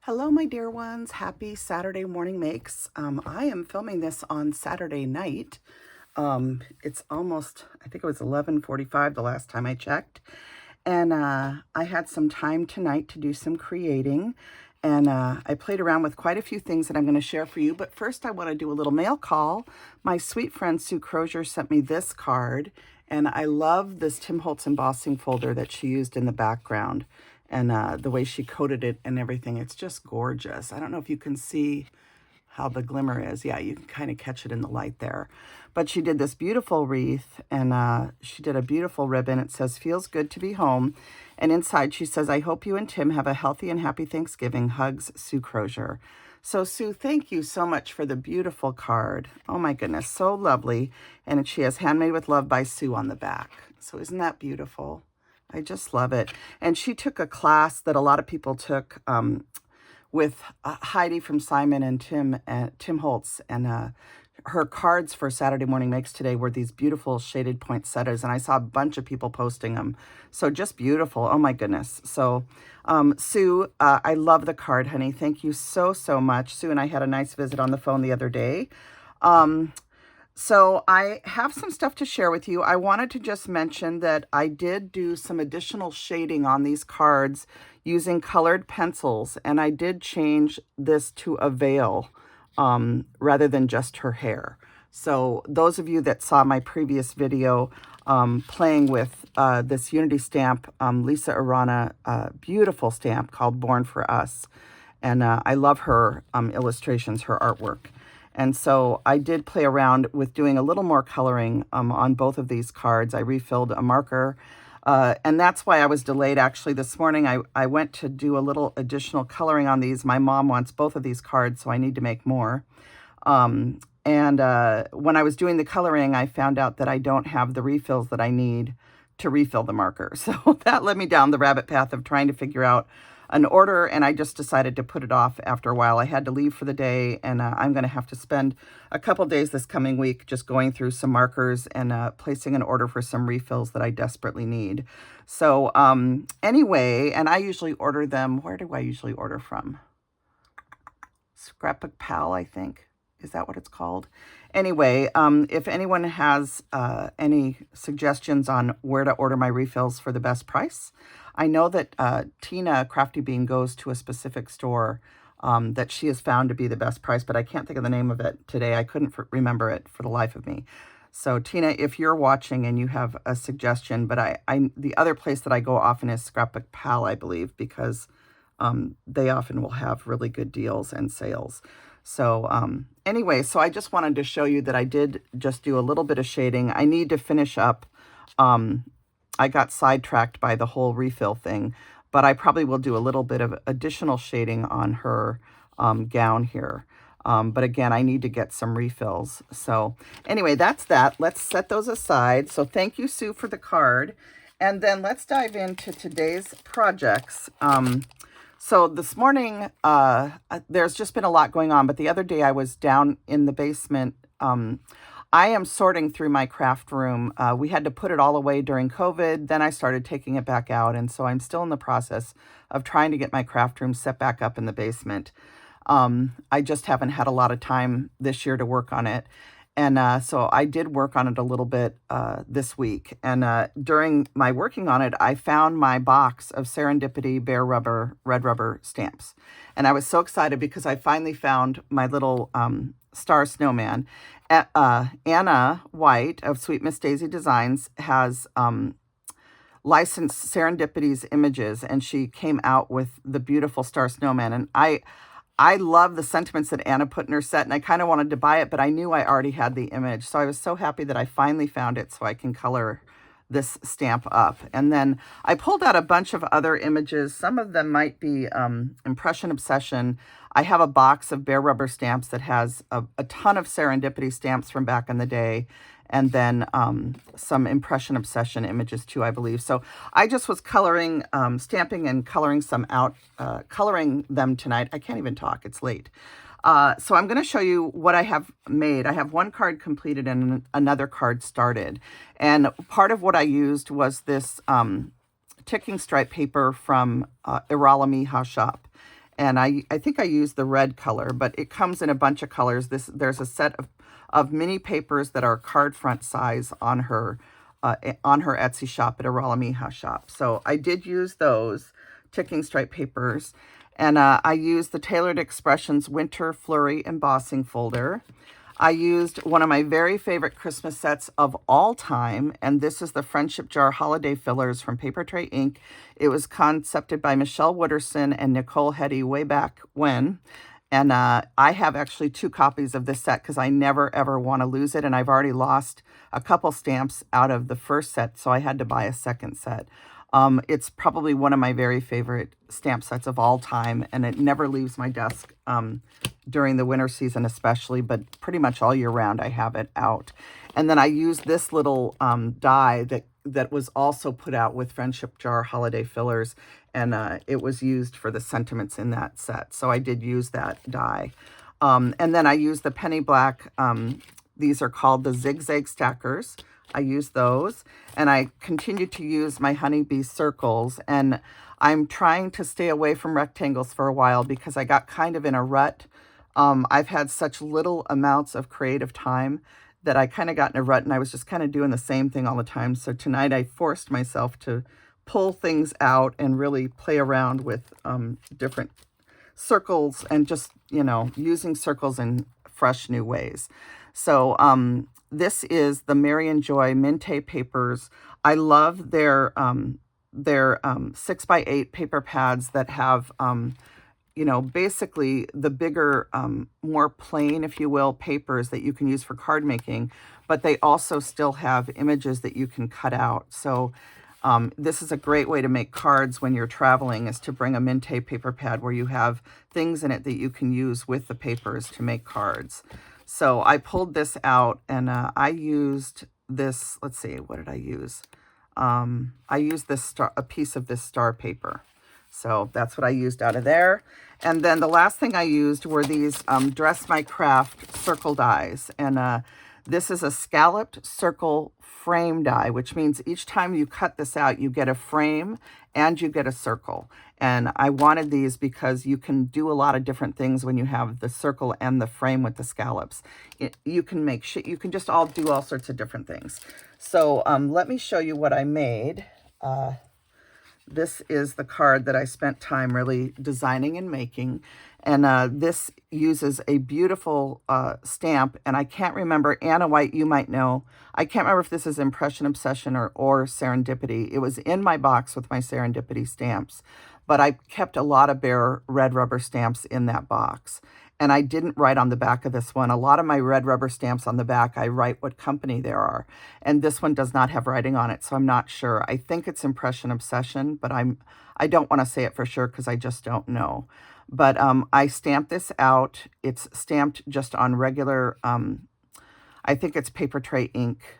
Hello, my dear ones. Happy Saturday morning makes. I am filming this on Saturday night. It's almost, I think it was 11:45 the last time I checked. And I had some time tonight to do some creating. And I played around with quite a few things that I'm going to share for you. But first, I want to do a little mail call. My sweet friend Sue Crozier sent me this card. And I love this Tim Holtz embossing folder that she used in the background. And the way she coated it and everything, it's just gorgeous. I don't know if you can see how the glimmer is. Yeah, you can kind of catch it in the light there. But she did this beautiful wreath, and she did a beautiful ribbon. It says, "Feels good to be home." And inside she says, "I hope you and Tim have a healthy and happy Thanksgiving. Hugs, Sue Crozier." So Sue, thank you so much for the beautiful card. Oh my goodness, so lovely. And she has "Handmade with Love" by Sue on the back. So isn't that beautiful? I just love it. And she took a class that a lot of people took with Heidi from Simon and Tim Holtz. And her cards for Saturday Morning Makes today were these beautiful shaded poinsettias. And I saw a bunch of people posting them. So just beautiful. Oh, my goodness. So, Sue, I love the card, honey. Thank you so, so much. Sue and I had a nice visit on the phone the other day. So I have some stuff to share with you. I wanted to just mention that I did do some additional shading on these cards using colored pencils, and I did change this to a veil rather than just her hair. So those of you that saw my previous video playing with this Unity stamp, Lisa Arana, beautiful stamp called Born for Us. And I love her illustrations, her artwork. And so I did play around with doing a little more coloring on both of these cards. I refilled a marker, and that's why I was delayed. Actually, this morning I went to do a little additional coloring on these. My mom wants both of these cards, so I need to make more. And when I was doing the coloring, I found out that I don't have the refills that I need to refill the marker. So that led me down the rabbit path of trying to figure out an order, and I just decided to put it off after a while. I had to leave for the day, and I'm going to have to spend a couple days this coming week just going through some markers and placing an order for some refills that I desperately need. So anyway, and I usually order them, where do I usually order from? Scrapbook Pal, I think. Is that what it's called? Anyway, if anyone has any suggestions on where to order my refills for the best price, I know that Tina Crafty Bean goes to a specific store that she has found to be the best price, but I can't think of the name of it today. I couldn't remember it for the life of me. So Tina, if you're watching and you have a suggestion, but the other place that I go often is Scrapbook Pal, I believe, because they often will have really good deals and sales. So anyway, so I just wanted to show you that I did just do a little bit of shading. I need to finish up. I got sidetracked by the whole refill thing, but I probably will do a little bit of additional shading on her gown here. But again, I need to get some refills. So anyway, that's that. Let's set those aside. So thank you, Sue, for the card. And then let's dive into today's projects. So this morning, there's just been a lot going on, but the other day I was down in the basement. I am sorting through my craft room. We had to put it all away during COVID. Then I started taking it back out. And so I'm still in the process of trying to get my craft room set back up in the basement. I just haven't had a lot of time this year to work on it. And so I did work on it a little bit this week. And during my working on it, I found my box of Serendipity Bare Rubber, Red Rubber stamps. And I was so excited because I finally found my little star snowman. Anna White of Sweet Miss Daisy Designs has licensed Serendipity's images, and she came out with the beautiful star snowman. And I love the sentiments that Anna put in her set, and I kind of wanted to buy it, but I knew I already had the image. So I was so happy that I finally found it so I can color this stamp up. And then I pulled out a bunch of other images. Some of them might be Impression Obsession. I have a box of bare rubber stamps that has a ton of Serendipity stamps from back in the day. And then some Impression Obsession images too, I believe. So I just was coloring, stamping and coloring some out, coloring them tonight. I can't even talk, it's late. So I'm going to show you what I have made. I have one card completed and another card started. And part of what I used was this ticking stripe paper from Irala Miha Shop. and I think I used the red color, but it comes in a bunch of colors. There's a set of mini papers that are card front size on her Etsy shop at Arala shop. So I did use those ticking stripe papers, and I used the Tailored Expressions Winter Flurry embossing folder. I used one of my very favorite Christmas sets of all time, and this is the Friendship Jar Holiday Fillers from Paper Tray Inc. It was concepted by Michelle Wooderson and Nicole Hetty way back when. And I have actually 2 copies of this set because I never, ever want to lose it. And I've already lost a couple stamps out of the first set, so I had to buy a second set. It's probably one of my very favorite stamp sets of all time, and it never leaves my desk during the winter season especially, but pretty much all year round I have it out. And then I use this little die that was also put out with Friendship Jar Holiday Fillers, and it was used for the sentiments in that set. So I did use that die. And then I used the Penny Black. These are called the Zigzag Stackers. I use those, and I continue to use my honeybee circles, and I'm trying to stay away from rectangles for a while because I got kind of in a rut. I've had such little amounts of creative time that I kind of got in a rut, and I was just kind of doing the same thing all the time. So tonight I forced myself to pull things out and really play around with different circles and just, using circles in fresh new ways. So this is the Mary and Joy Minte papers. I love their 6x8 paper pads that have basically the bigger, more plain, if you will, papers that you can use for card making, but they also still have images that you can cut out. So this is a great way to make cards when you're traveling, is to bring a Minte paper pad where you have things in it that you can use with the papers to make cards. So I pulled this out, and I used this, let's see, what did I use? I used a piece of this star paper. So that's what I used out of there. And then the last thing I used were these Dress My Craft circle dies. And this is a scalloped circle frame die, which means each time you cut this out, you get a frame and you get a circle. And I wanted these because you can do a lot of different things when you have the circle and the frame with the scallops. You can just all do all sorts of different things. So let me show you what I made. This is the card that I spent time really designing and making. And this uses a beautiful stamp. And I can't remember, Anna White, you might know. I can't remember if this is Impression Obsession or Serendipity. It was in my box with my Serendipity stamps. But I kept a lot of bare red rubber stamps in that box. And I didn't write on the back of this one. A lot of my red rubber stamps on the back, I write what company they are. And this one does not have writing on it, so I'm not sure. I think it's Impression Obsession, but I don't want to say it for sure because I just don't know. But I stamped this out. It's stamped just on regular, I think it's Paper Tray ink,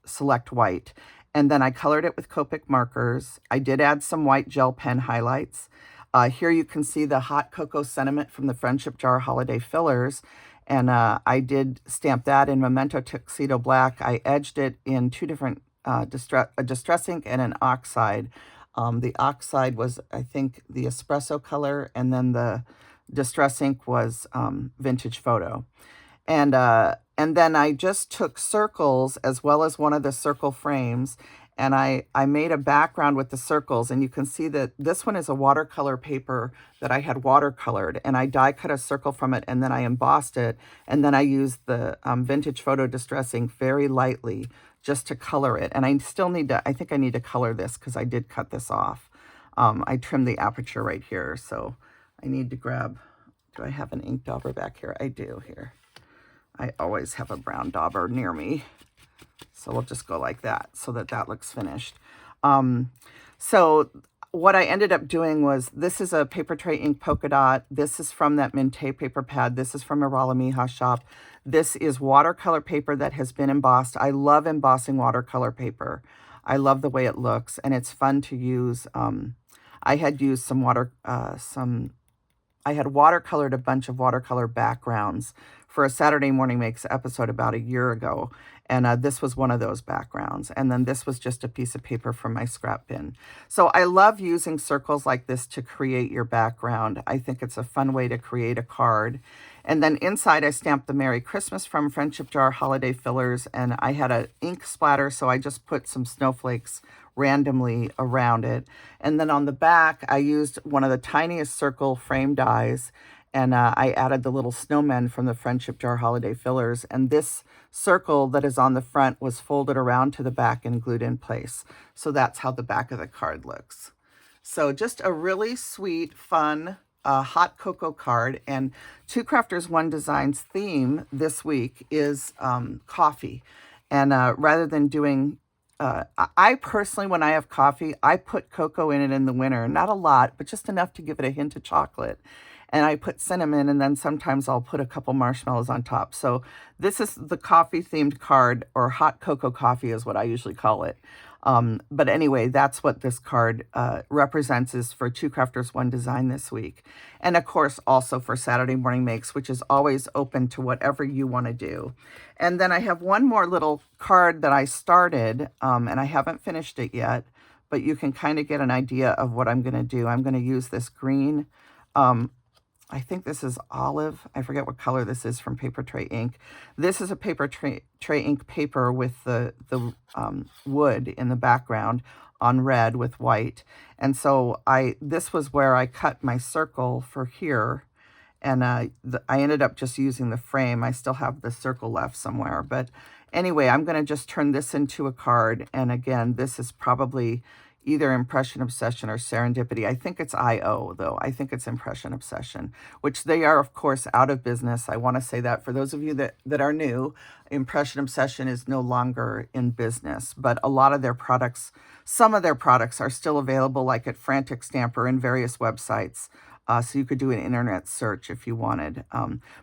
Select White. And then I colored it with Copic markers. I did add some white gel pen highlights. Here you can see the Hot Cocoa Sentiment from the Friendship Jar Holiday Fillers. And I did stamp that in Memento Tuxedo Black. I edged it in 2 different, a distress ink and an oxide. The oxide was, I think, the espresso color, and then the distress ink was Vintage Photo. And then I just took circles as well as one of the circle frames, and I made a background with the circles, and you can see that this one is a watercolor paper that I had watercolored, and I die cut a circle from it, and then I embossed it, and then I used the Vintage Photo Distress ink very lightly just to color it. And I still need to, I think I need to color this because I did cut this off. I trimmed the aperture right here, so I need to grab, do I have an ink dauber back here? I do here. I always have a brown dauber near me. So we'll just go like that so that looks finished. So what I ended up doing was, this is a Paper Tray ink polka dot. This is from that Minte paper pad. This is from Arala shop. This is watercolor paper that has been embossed. I love embossing watercolor paper. I love the way it looks, and it's fun to use. I had used some I had watercolored a bunch of watercolor backgrounds for a Saturday Morning Makes episode about a year ago. And this was one of those backgrounds. And then this was just a piece of paper from my scrap bin. So I love using circles like this to create your background. I think it's a fun way to create a card. And then inside I stamped the Merry Christmas from Friendship Jar holiday fillers. And I had an ink splatter, so I just put some snowflakes randomly around it. And then on the back, I used one of the tiniest circle frame dies, and I added the little snowmen from the Friendship Jar holiday fillers. And this circle that is on the front was folded around to the back and glued in place. So that's how the back of the card looks. So just a really sweet, fun, hot cocoa card. And Two Crafters One Design's theme this week is coffee. And rather than doing I personally, when I have coffee, I put cocoa in it in the winter. Not a lot, but just enough to give it a hint of chocolate. And I put cinnamon, and then sometimes I'll put a couple marshmallows on top. So this is the coffee-themed card, or hot cocoa coffee is what I usually call it. But anyway, that's what this card represents, is for Two Crafters One Design this week. And of course, also for Saturday Morning Makes, which is always open to whatever you want to do. And then I have one more little card that I started, and I haven't finished it yet, but you can kind of get an idea of what I'm going to do. I'm going to use this green, I think this is olive. I forget what color this is, from Paper Tray Ink. This is a Paper Tray Ink paper with the wood in the background on red with white. And so this was where I cut my circle for here. And I ended up just using the frame. I still have the circle left somewhere. But anyway, I'm going to just turn this into a card. And again, this is probably either Impression Obsession or Serendipity. I think it's IO, though. I think it's Impression Obsession, which they are, of course, out of business. I want to say that for those of you that are new, Impression Obsession is no longer in business. But a lot of their products, some of their products are still available, like at Frantic Stamper and various websites. So you could do an internet search if you wanted.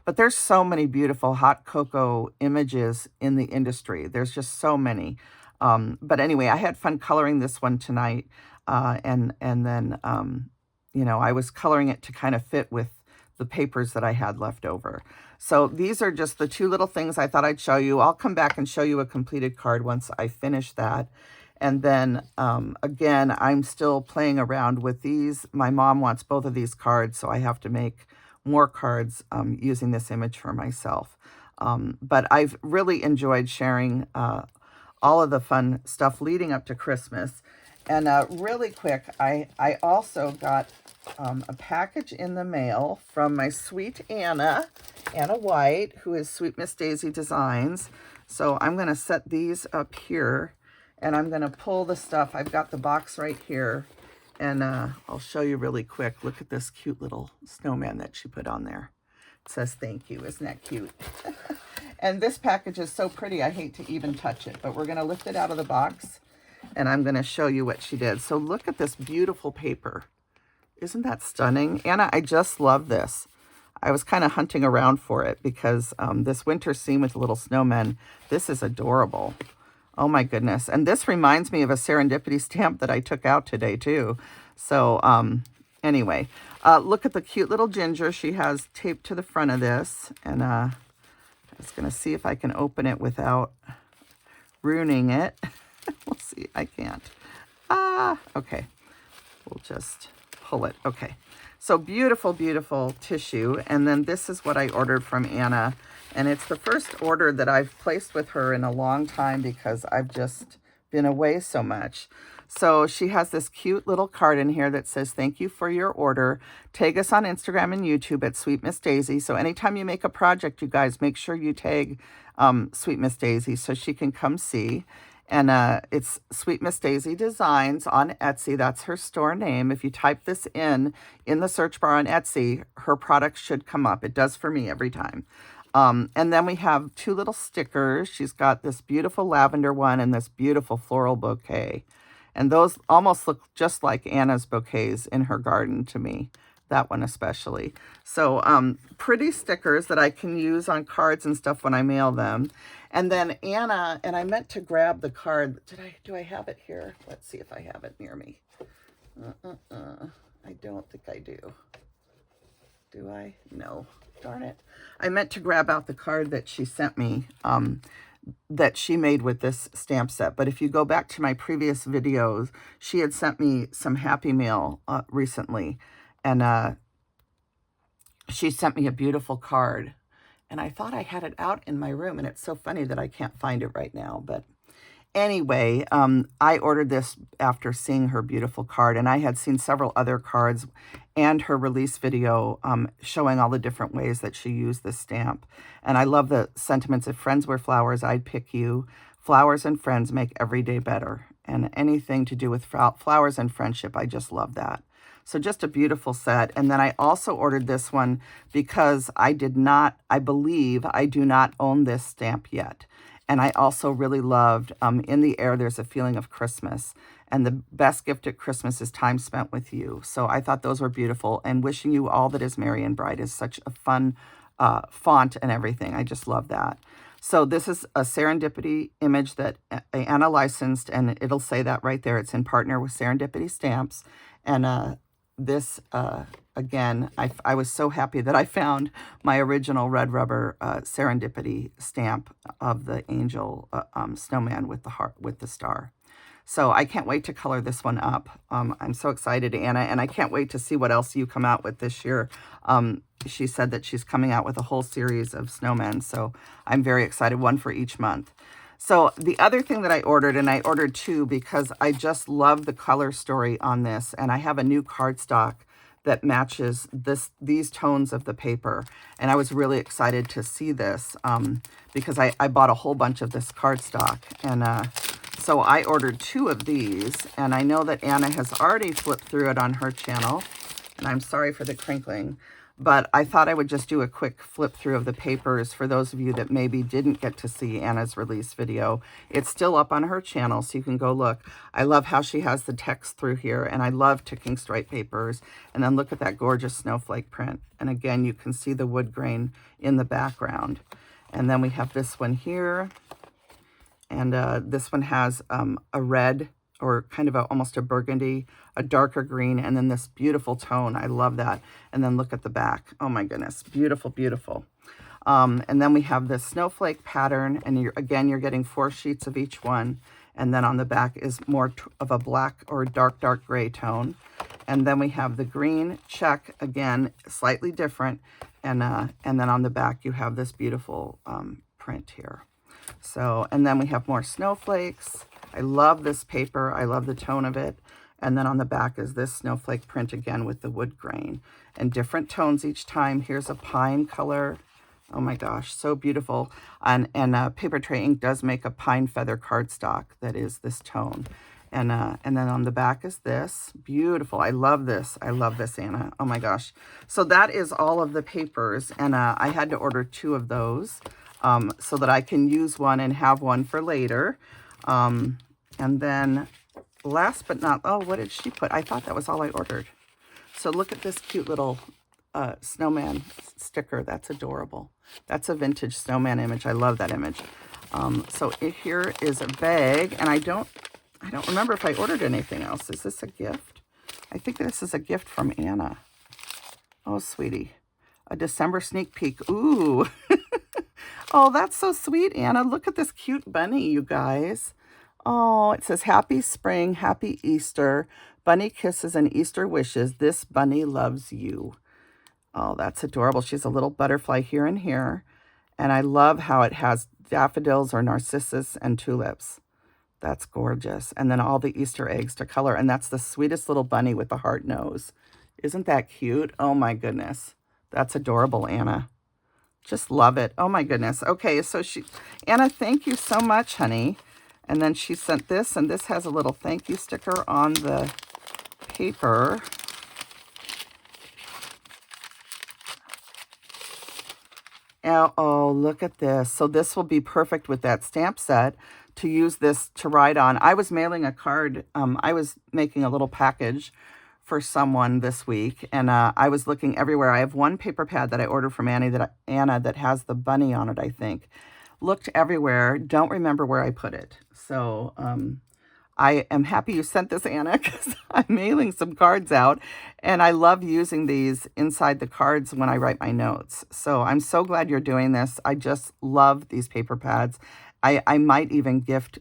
But there's so many beautiful hot cocoa images in the industry. There's just so many. But anyway, I had fun coloring this one tonight. And then, I was coloring it to kind of fit with the papers that I had left over. So these are just the two little things I thought I'd show you. I'll come back and show you a completed card once I finish that. And then, again, I'm still playing around with these. My mom wants both of these cards, so I have to make more cards using this image for myself. But I've really enjoyed sharing all of the fun stuff leading up to Christmas. And really quick, I also got a package in the mail from my sweet Anna White, who is Sweet Miss Daisy Designs. So I'm going to set these up here, and I'm going to pull the stuff. I've got the box right here, and I'll show you really quick. Look at this cute little snowman that she put on there. It says thank you. Isn't that cute? And this package is so pretty, I hate to even touch it, but we're going to lift it out of the box, and I'm going to show you what she did. So look at this beautiful paper. Isn't that stunning? Anna, I just love this. I was kind of hunting around for it because this winter scene with the little snowmen, this is adorable. Oh my goodness. And this reminds me of a Serendipity stamp that I took out today too. So anyway, look at the cute little ginger she has taped to the front of this. And I'm just going to see if I can open it without ruining it. We'll see. I can't. Okay. We'll just pull it. Okay. So beautiful, beautiful tissue. And then this is what I ordered from Anna. And it's the first order that I've placed with her in a long time because I've just been away so much. So she has this cute little card in here that says, thank you for your order. Tag us on Instagram and YouTube at Sweet Miss Daisy. So anytime you make a project, you guys, make sure you tag Sweet Miss Daisy so she can come see. And it's Sweet Miss Daisy Designs on Etsy. That's her store name. If you type this in the search bar on Etsy, her product should come up. It does for me every time. And then we have two little stickers. She's got this beautiful lavender one and this beautiful floral bouquet. And those almost look just like Anna's bouquets in her garden to me. That one especially. So pretty stickers that I can use on cards and stuff when I mail them. And then Anna, and I meant to grab the card. Do I have it here? Let's see if I have it near me. I don't think I do. Do I? No. Darn it. I meant to grab out the card that she sent me, that she made with this stamp set. But if you go back to my previous videos, she had sent me some Happy Mail recently. And she sent me a beautiful card. And I thought I had it out in my room. And it's so funny that I can't find it right now. But anyway, I ordered this after seeing her beautiful card, and I had seen several other cards and her release video showing all the different ways that she used this stamp. And I love the sentiments: if friends were flowers, I'd pick you. Flowers and friends make every day better. And anything to do with flowers and friendship, I just love that. So just a beautiful set. And then I also ordered this one because I believe I do not own this stamp yet. And I also really loved, In the Air, There's a Feeling of Christmas. And the best gift at Christmas is time spent with you. So I thought those were beautiful. And Wishing You All That Is Merry and Bright is such a fun font and everything. I just love that. So this is a Serendipity image that Anna licensed, and it'll say that right there. It's in partner with Serendipity Stamps. And this, again, I was so happy that I found my original red rubber Serendipity stamp of the angel snowman with the heart, with the star. So I can't wait to color this one up. I'm so excited, Anna, and I can't wait to see what else you come out with this year. She said that she's coming out with a whole series of snowmen, so I'm very excited, one for each month. So the other thing that I ordered, and I ordered two because I just love the color story on this, and I have a new cardstock that matches these tones of the paper, and I was really excited to see this because I bought a whole bunch of this cardstock, and so I ordered two of these, and I know that Anna has already flipped through it on her channel, and I'm sorry for the crinkling, but I thought I would just do a quick flip through of the papers for those of you that maybe didn't get to see Anna's release video. It's still up on her channel, so you can go look. I love how she has the text through here, and I love ticking stripe papers. And then look at that gorgeous snowflake print. And again, you can see the wood grain in the background. And then we have this one here. And this one has a red, or kind of almost a burgundy, a darker green, and then this beautiful tone. I love that. And then look at the back. Oh my goodness, beautiful, beautiful. And then we have this snowflake pattern, and again, you're getting 4 sheets of each one. And then on the back is more of a black or dark, dark gray tone. And then we have the green check, again, slightly different. And then on the back, you have this beautiful print here. So, and then we have more snowflakes. I love this paper. I love the tone of it. And then on the back is this snowflake print again with the wood grain and different tones each time. Here's a pine color. Oh my gosh, so beautiful. And Paper Tray Ink does make a pine feather cardstock that is this tone. And then on the back is this. Beautiful. I love this. I love this, Anna. Oh my gosh. So that is all of the papers. And I had to order 2 of those so that I can use one and have one for later. And then last but not, oh, what did she put? I thought that was all I ordered. So look at this cute little snowman sticker. That's adorable. That's a vintage snowman image. I love that image. So here is a bag, and I don't remember if I ordered anything else. Is this a gift? I think this is a gift from Anna. Oh, sweetie. A December sneak peek. Ooh. Oh, that's so sweet, Anna. Look at this cute bunny, you guys. Oh, it says, Happy Spring, Happy Easter, Bunny Kisses and Easter Wishes. This bunny loves you. Oh, that's adorable. She's a little butterfly here and here. And I love how it has daffodils or narcissus and tulips. That's gorgeous. And then all the Easter eggs to color. And that's the sweetest little bunny with the heart nose. Isn't that cute? Oh my goodness. That's adorable, Anna. Just love it. Oh my goodness. Okay, so Anna, thank you so much, honey. And then she sent this, and this has a little thank you sticker on the paper. Oh, look at this. So this will be perfect with that stamp set to use this to write on. I was mailing a card. I was making a little package for someone this week, and I was looking everywhere. I have one paper pad that I ordered from Anna that has the bunny on it, I think. Looked everywhere, don't remember where I put it. So I am happy you sent this, Anna, because I'm mailing some cards out, and I love using these inside the cards when I write my notes. So I'm so glad you're doing this. I just love these paper pads. I might even gift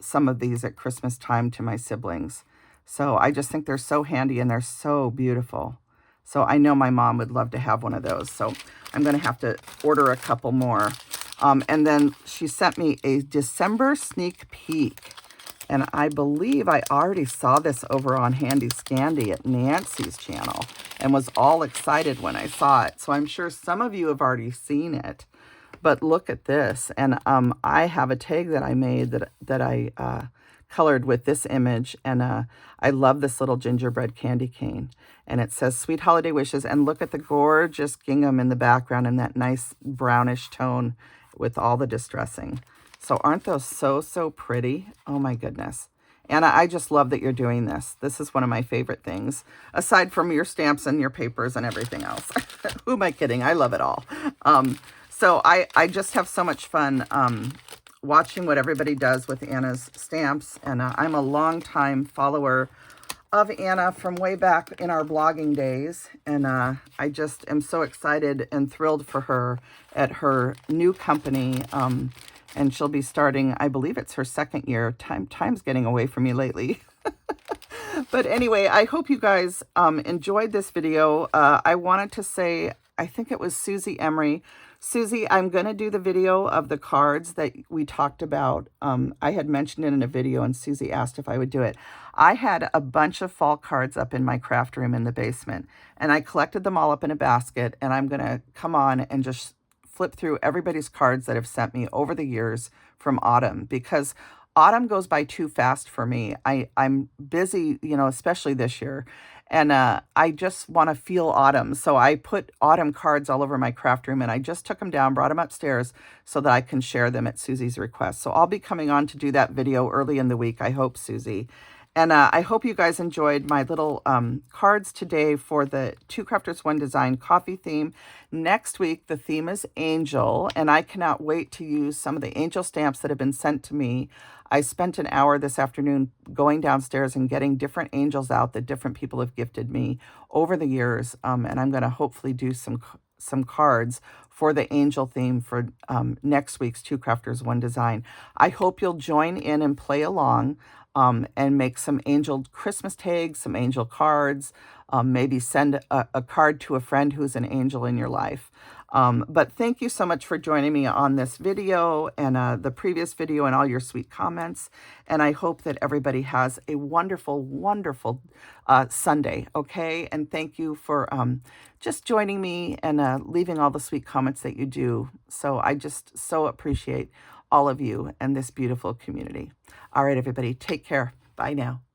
some of these at Christmas time to my siblings. So I just think they're so handy and they're so beautiful. So I know my mom would love to have one of those. So I'm going to have to order a couple more. And then she sent me a December sneak peek. And I believe I already saw this over on Handy Scandy at Nancy's channel and was all excited when I saw it. So I'm sure some of you have already seen it. But look at this. And I have a tag that I made that I colored with this image. And I love this little gingerbread candy cane. And it says, "Sweet Holiday Wishes." And look at the gorgeous gingham in the background and that nice brownish tone with all the distressing. So aren't those so pretty? Oh my goodness. Anna, I just love that you're doing this. This is one of my favorite things, aside from your stamps and your papers and everything else. Who am I kidding? I love it all. So I just have so much fun watching what everybody does with Anna's stamps. And I'm a longtime follower of Anna from way back in our blogging days. And I just am so excited and thrilled for her at her new company. And she'll be starting, I believe it's her second year. Time's getting away from me lately. But anyway, I hope you guys enjoyed this video. I wanted to say, I think it was Susie Emery. Susie, I'm going to do the video of the cards that we talked about. I had mentioned it in a video, and Susie asked if I would do it. I had a bunch of fall cards up in my craft room in the basement, and I collected them all up in a basket, and I'm going to come on and just flip through everybody's cards that have sent me over the years from autumn, because autumn goes by too fast for me. I'm busy, especially this year. And I just want to feel autumn. So I put autumn cards all over my craft room, and I just took them down, brought them upstairs so that I can share them at Susie's request. So I'll be coming on to do that video early in the week, I hope, Susie. And I hope you guys enjoyed my little cards today for the Two Crafters One Design coffee theme. Next week, the theme is angel, and I cannot wait to use some of the angel stamps that have been sent to me. I spent an hour this afternoon going downstairs and getting different angels out that different people have gifted me over the years, and I'm going to hopefully do some cards for the angel theme for next week's Two Crafters One Design. I hope you'll join in and play along. And make some angel Christmas tags, some angel cards, maybe send a card to a friend who's an angel in your life. But thank you so much for joining me on this video and the previous video and all your sweet comments. And I hope that everybody has a wonderful, wonderful Sunday, okay? And thank you for just joining me and leaving all the sweet comments that you do. So I just so appreciate all of you and this beautiful community. All right, everybody, take care. Bye now.